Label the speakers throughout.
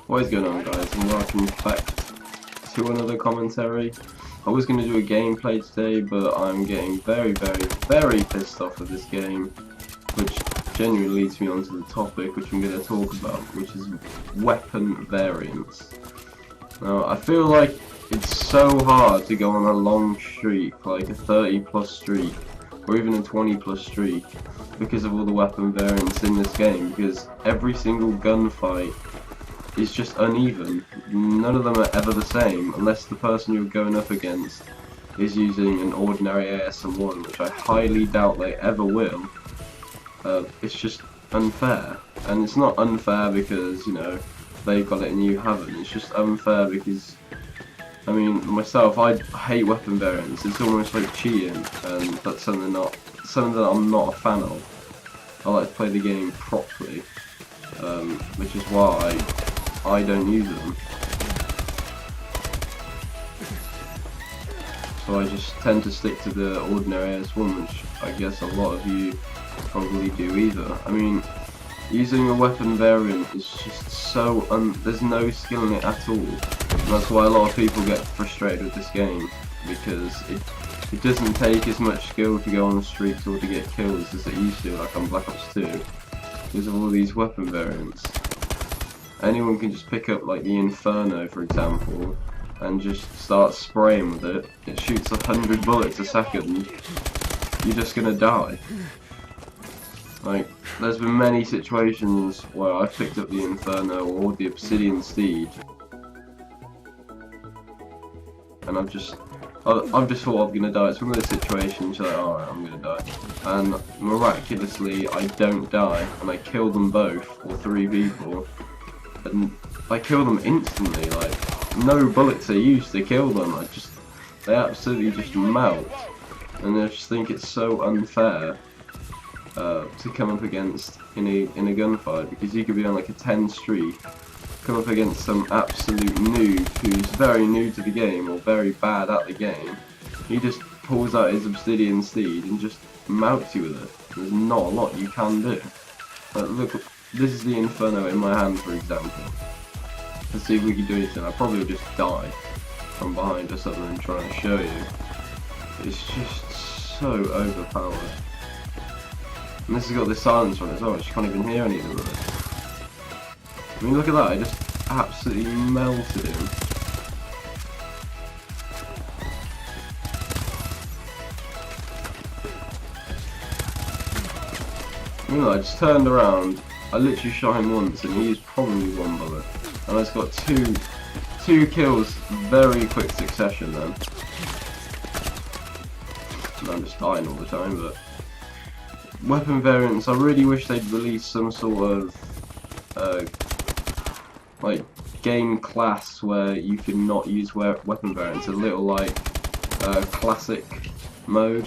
Speaker 1: What is going on, guys, and welcome back to another commentary. I was going to do a gameplay today, but I'm getting very pissed off with this game, which genuinely leads me onto the topic which I'm going to talk about, which is weapon variants. Now, I feel like it's so hard to go on a long streak, like a 30+ streak, or even a 20+ streak, because of all the weapon variants in this game, because every single gunfight is just uneven. None of them are ever the same, unless the person you're going up against is using an ordinary ASM1, which I highly doubt they ever will. It's just unfair. And it's not unfair because, you know, they've got it and you haven't. It's just unfair because, I mean, myself, I hate weapon variants. It's almost like cheating, and that's something that I'm not a fan of. I like to play the game properly, which is why I don't use them. So I just tend to stick to the ordinary AS1, which I guess a lot of you probably do either. I mean, using a weapon variant is just so there's no skill in it at all. And that's why a lot of people get frustrated with this game, because it doesn't take as much skill to go on streaks or to get kills as it used to, like on Black Ops 2, because of all these weapon variants. Anyone can just pick up like the Inferno, for example, and just start spraying with it. It shoots 100 bullets a second. You're just gonna die. Like, there's been many situations where I've picked up the Inferno or the Obsidian Steed, and I've just thought I'm gonna die. It's one of those situations like, alright, I'm gonna die. And miraculously, I don't die, and I kill them both, or 3 people. And I kill them instantly, like, no bullets are used to kill them. They absolutely just melt. And I just think it's so unfair to come up against in a gunfight, because you could be on like a 10 streak, come up against some absolute noob who's very new to the game or very bad at the game. He just pulls out his Obsidian Steed and just melts you with it. There's not a lot you can do. Look, this is the Inferno in my hand, for example. Let's see if we can do anything. I probably would just die from behind or something and try and show you. It's just so overpowered. And this has got this silence on it as well, you can't even hear any of it. I mean, look at that, I just absolutely melted him. You know, I just turned around, I literally shot him once and he used probably 1 bullet. And I just got two kills, very quick succession then. And I'm just dying all the time, but weapon variants, I really wish they'd release some sort of like game class where you can not use weapon variants, a little like classic mode.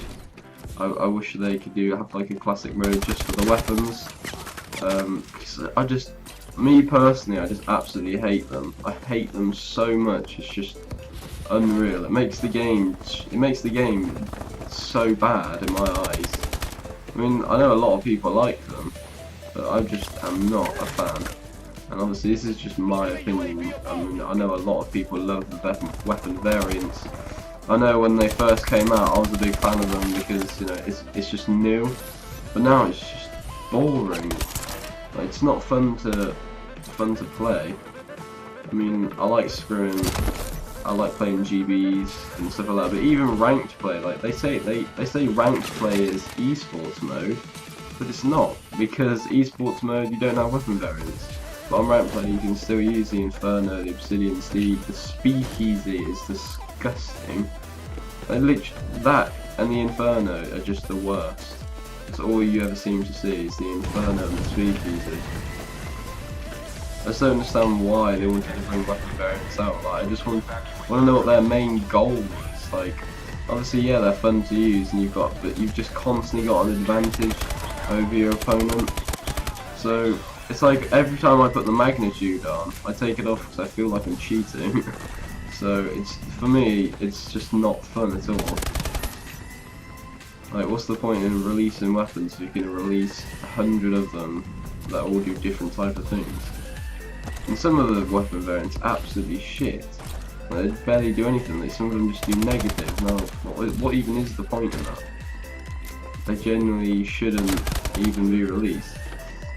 Speaker 1: I wish they could have like a classic mode just for the weapons. Cause me personally, I just absolutely hate them. I hate them so much. It's just unreal. It makes the game so bad in my eyes. I mean, I know a lot of people like them, but I just am not a fan. And obviously, this is just my opinion. I mean, I know a lot of people love the weapon variants. I know when they first came out, I was a big fan of them because, you know, it's just new. But now it's just boring. Like, it's not fun to play. I mean, I like screwing. I like playing GBs and stuff like that. But even ranked play, like they say ranked play is esports mode, but it's not, because esports mode you don't have weapon variants. But on ranked play you can still use the Inferno, the Obsidian Steed, the Speakeasy is disgusting. That and the Inferno are just the worst. That's all you ever seem to see is the Inferno and the Speakeasy. I just don't understand why they wanted to bring weapon variants out. Like, I just want to know what their main goal was. Like, obviously, yeah, they're fun to use, and but you've just constantly got an advantage over your opponent. So it's like every time I put the magnitude on, I take it off because I feel like I'm cheating. So for me, it's just not fun at all. Like, what's the point in releasing weapons if you can release 100 of them that all do different type of things? And some of the weapon variants are absolutely shit. They barely do anything. Some of them just do negative. Now, what even is the point of that? They genuinely shouldn't even be released.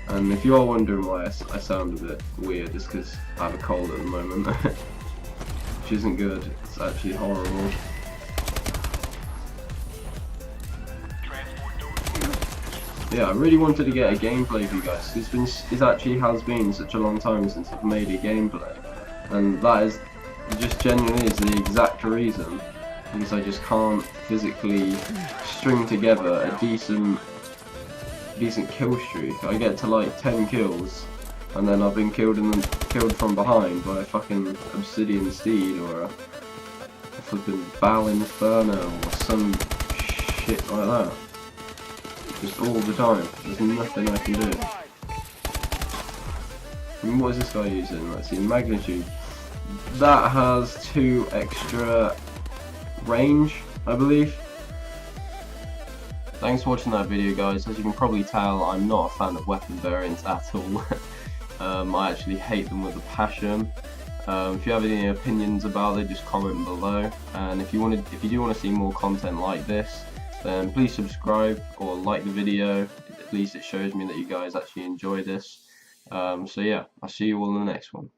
Speaker 1: And if you are wondering why I sound a bit weird, it's because I have a cold at the moment, which isn't good. It's actually horrible. Yeah, I really wanted to get a gameplay for you guys. It actually has been such a long time since I've made a gameplay, and that is just genuinely is the exact reason, because I just can't physically string together a decent kill streak. I get to like 10 kills, and then I've been killed from behind by a fucking obsidian steed or a flipping bow inferno or some shit like that. Just all the time. There's nothing I can do. I mean, what is this guy using? Let's see, magnitude. That has 2 extra range, I believe. Thanks for watching that video, guys. As you can probably tell, I'm not a fan of weapon variants at all. I actually hate them with a passion. If you have any opinions about it, just comment below. And if you do want to see more content like this, then please subscribe or like the video. At least it shows me that you guys actually enjoy this. So yeah, I'll see you all in the next one.